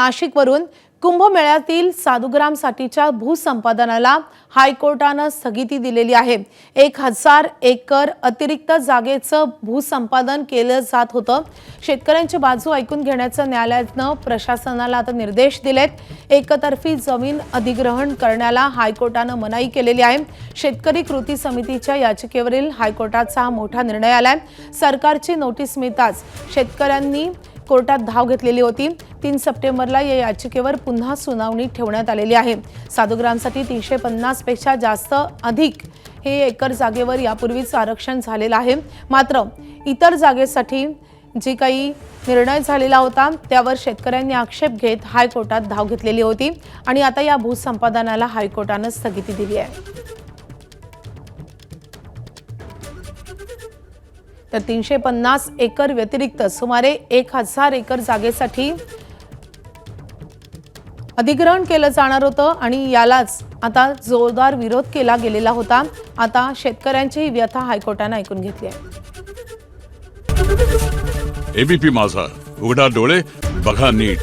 नाशिकवरून कुंभमेळ्यातील साधुग्रामसाठीच्या भूसंपादनाला हायकोर्टानं स्थगिती दिलेली आहे। 1000 एकर अतिरिक्त जागेचं भूसंपादन केलं जात होतं। शेतकऱ्यांची बाजू ऐकून घेण्याचं न्यायालयानं प्रशासनाला आता निर्देश दिलेत। एकतर्फी जमीन अधिग्रहण करण्याला हायकोर्टानं मनाई केलेली आहे। शेतकरी कृती समितीच्या याचिकेवरील हायकोर्टाचा हा मोठा निर्णय आलाय। सरकारची नोटीस मिळताच शेतकऱ्यांनी कोर्टात धाव घेतलेली होती। 3 सप्टेंबरला या याचिकेवर पुन्हा सुनावणी ठेवण्यात आलेली आहे। साधुग्रामसाठी 350 पेक्षा जास्त अधिक हे एकर जागेवर यापूर्वीच आरक्षण झालेलं आहे। मात्र इतर जागेसाठी जी काही निर्णय झालेला होता त्यावर शेतकऱ्यांनी आक्षेप घेत हायकोर्टात धाव घेतलेली होती आणि आता या भूसंपादनाला हायकोर्टाने स्थगिती दिली आहे। तर 350 एकर व्यतिरिक्त सुमारे 1000 एकर जागेसाठी अधिग्रहण केलं जाणार होतं आणि यालाच आता जोरदार विरोध केला गेलेला होता। आता शेतकऱ्यांची व्यथा हायकोर्टाने ऐकून घेतली आहे। एबीपी माझा, उघडा डोळे बघा नीट।